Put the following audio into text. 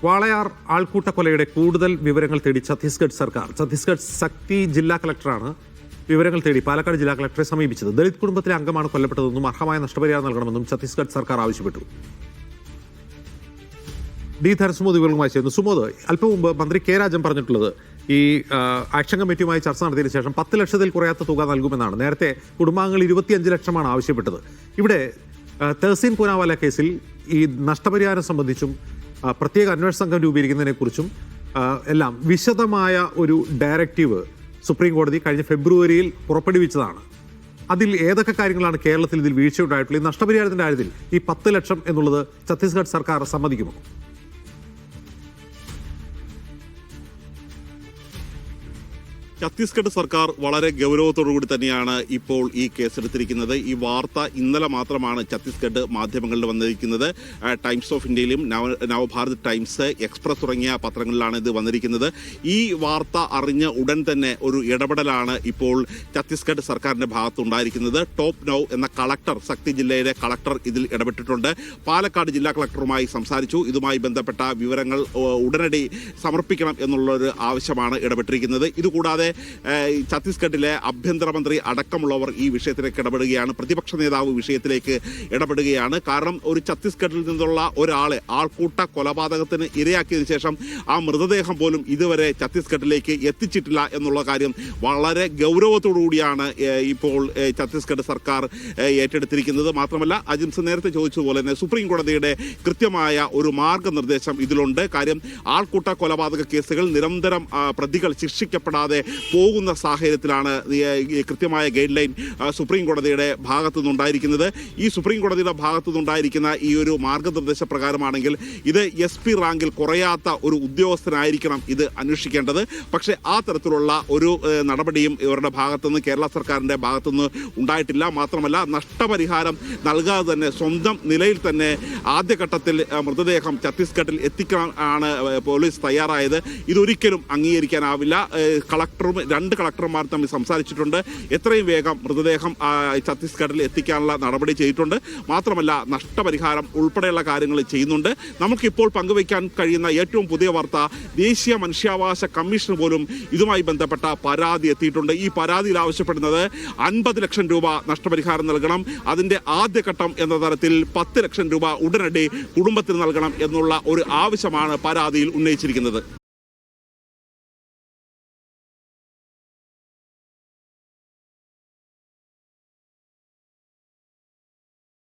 വാളയാർ ആൾക്കൂട്ടക്കൊലയുടെ കൂടുതൽ വിവരങ്ങൾ തേടി ഛത്തീസ്ഗഡ് സർക്കാർ. ഛത്തീസ്ഗഡ് ശക്തി ജില്ലാ കളക്ടറാണ് വിവരങ്ങൾ തേടി പാലക്കാട് ജില്ലാ കളക്ടറെ സമീപിച്ചത്. ദളിത് കുടുംബത്തിലെ അംഗമാണ് കൊല്ലപ്പെട്ടതെന്നും അർഹമായ നഷ്ടപരിഹാരം നൽകണമെന്നും ഛത്തീസ്ഗഡ് സർക്കാർ ആവശ്യപ്പെട്ടു. ഡി ധനസുമോദ് വിവരങ്ങളുമായി ചേർന്നു. സുമോദ്, അല്പം മുമ്പ് മന്ത്രി കെ രാജൻ പറഞ്ഞിട്ടുള്ളത് ഈ ആക്ഷൻ കമ്മിറ്റിയുമായി ചർച്ച നടത്തിയതിനു ശേഷം 10 ലക്ഷത്തിൽ കുറയാത്ത തുക നൽകുമെന്നാണ്. നേരത്തെ കുടുംബാംഗങ്ങൾ 25 ലക്ഷമാണ് ആവശ്യപ്പെട്ടത്. ഇവിടെ തഹസീൻ പൂനാവാല കേസിൽ ഈ നഷ്ടപരിഹാരം സംബന്ധിച്ചും പ്രത്യേക അന്വേഷണ സംഘം രൂപീകരിക്കുന്നതിനെക്കുറിച്ചും എല്ലാം വിശദമായ ഒരു ഡയറക്റ്റീവ് സുപ്രീം കോടതി കഴിഞ്ഞ ഫെബ്രുവരിയിൽ പുറപ്പെടുവിച്ചതാണ്. അതിൽ ഏതൊക്കെ കാര്യങ്ങളാണ് കേരളത്തിൽ ഇതിൽ വീഴ്ചയുണ്ടായിട്ടുള്ളത്? ഈ നഷ്ടപരിഹാരത്തിന്റെ കാര്യത്തിൽ ഈ 10 ലക്ഷം എന്നുള്ളത് ഛത്തീസ്ഗഡ് സർക്കാർ സമ്മതിക്കുമോ? ഛത്തീസ്ഗഡ് സർക്കാർ വളരെ ഗൗരവത്തോടുകൂടി തന്നെയാണ് ഇപ്പോൾ ഈ കേസെടുത്തിരിക്കുന്നത്. ഈ വാർത്ത ഇന്നലെ മാത്രമാണ് ഛത്തീസ്ഗഡ് മാധ്യമങ്ങളിൽ വന്നിരിക്കുന്നത്. ടൈംസ് ഓഫ് ഇന്ത്യയിലും നവഭാരത് ടൈംസ്, എക്സ്പ്രസ് തുടങ്ങിയ പത്രങ്ങളിലാണ് ഇത് വന്നിരിക്കുന്നത്. ഈ വാർത്ത അറിഞ്ഞ ഉടൻ തന്നെ ഒരു ഇടപെടലാണ് ഇപ്പോൾ ഛത്തീസ്ഗഡ് സർക്കാരിന്റെ ഭാഗത്തുണ്ടായിരിക്കുന്നത്. ടോപ്പ് നൗ എന്ന കളക്ടർ, ശക്തി ജില്ലയിലെ കളക്ടർ ഇതിൽ ഇടപെട്ടിട്ടുണ്ട്. പാലക്കാട് ജില്ലാ കളക്ടറുമായി സംസാരിച്ചു. ഇതുമായി ബന്ധപ്പെട്ട വിവരങ്ങൾ ഉടനടി സമർപ്പിക്കണം എന്നുള്ളൊരു ആവശ്യമാണ് ഇടപെട്ടിരിക്കുന്നത്. ഇതുകൂടാതെ ഛത്തീസ്ഗഡിലെ ആഭ്യന്തരമന്ത്രി അടക്കമുള്ളവർ ഈ വിഷയത്തിലേക്ക് ഇടപെടുകയാണ്. പ്രതിപക്ഷ നേതാവ് വിഷയത്തിലേക്ക് ഇടപെടുകയാണ്. കാരണം ഒരു ഛത്തീസ്ഗഡിൽ നിന്നുള്ള ഒരാളെ ആൾക്കൂട്ട കൊലപാതകത്തിന് ഇരയാക്കിയതിനു ശേഷം ആ മൃതദേഹം പോലും ഇതുവരെ ഛത്തീസ്ഗഡിലേക്ക് എത്തിച്ചിട്ടില്ല എന്നുള്ള കാര്യം വളരെ ഗൗരവത്തോടുകൂടിയാണ് ഇപ്പോൾ ഛത്തീസ്ഗഡ് സർക്കാർ ഏറ്റെടുത്തിരിക്കുന്നത്. മാത്രമല്ല, അജിംസ് നേരത്തെ ചോദിച്ചതുപോലെ തന്നെ സുപ്രീം കോടതിയുടെ കൃത്യമായ ഒരു മാർഗനിർദ്ദേശം ഇതിലുണ്ട്. കാര്യം ആൾക്കൂട്ട കൊലപാതക കേസുകൾ നിരന്തരം പ്രതികൾ ശിക്ഷിക്കപ്പെടാതെ പോകുന്ന സാഹചര്യത്തിലാണ് കൃത്യമായ ഗൈഡ് ലൈൻ സുപ്രീം കോടതിയുടെ ഭാഗത്തു നിന്നുണ്ടായിരിക്കുന്നത്. ഈ സുപ്രീം കോടതിയുടെ ഭാഗത്തു നിന്നുണ്ടായിരിക്കുന്ന ഈ ഒരു മാർഗനിർദ്ദേശ പ്രകാരമാണെങ്കിൽ ഇത് SP റാങ്കിൽ കുറയാത്ത ഒരു ഉദ്യോഗസ്ഥനായിരിക്കണം ഇത് അന്വേഷിക്കേണ്ടത്. പക്ഷേ ആ തരത്തിലുള്ള ഒരു നടപടിയും ഇവരുടെ ഭാഗത്തുനിന്ന്, കേരള സർക്കാരിൻ്റെ ഭാഗത്തുനിന്ന് ഉണ്ടായിട്ടില്ല. മാത്രമല്ല, നഷ്ടപരിഹാരം നൽകാതെ തന്നെ സ്വന്തം നിലയിൽ തന്നെ ആദ്യഘട്ടത്തിൽ മൃതദേഹം ഛത്തീസ്ഗഡിൽ എത്തിക്കാൻ ആണ് പോലീസ് തയ്യാറായത്. ഇതൊരിക്കലും അംഗീകരിക്കാനാവില്ല. കളക്ടറും 2 കളക്ടർമാർ തമ്മിൽ സംസാരിച്ചിട്ടുണ്ട്. എത്രയും വേഗം മൃതദേഹം ഛത്തീസ്ഗഡിൽ എത്തിക്കാനുള്ള നടപടി ചെയ്തിട്ടുണ്ട്. മാത്രമല്ല, നഷ്ടപരിഹാരം ഉൾപ്പെടെയുള്ള കാര്യങ്ങൾ ചെയ്യുന്നുണ്ട്. നമുക്കിപ്പോൾ പങ്കുവയ്ക്കാൻ കഴിയുന്ന ഏറ്റവും പുതിയ വാർത്ത, ദേശീയ മനുഷ്യാവകാശ കമ്മീഷൻ പോലും ഇതുമായി ബന്ധപ്പെട്ട പരാതി എത്തിയിട്ടുണ്ട്. ഈ പരാതിയിൽ ആവശ്യപ്പെടുന്നത് 50 ലക്ഷം രൂപ നഷ്ടപരിഹാരം നൽകണം. അതിൻ്റെ ആദ്യഘട്ടം എന്ന തരത്തിൽ 10 ലക്ഷം രൂപ ഉടനടി കുടുംബത്തിന് നൽകണം എന്നുള്ള ഒരു ആവശ്യമാണ് പരാതിയിൽ ഉന്നയിച്ചിരിക്കുന്നത്.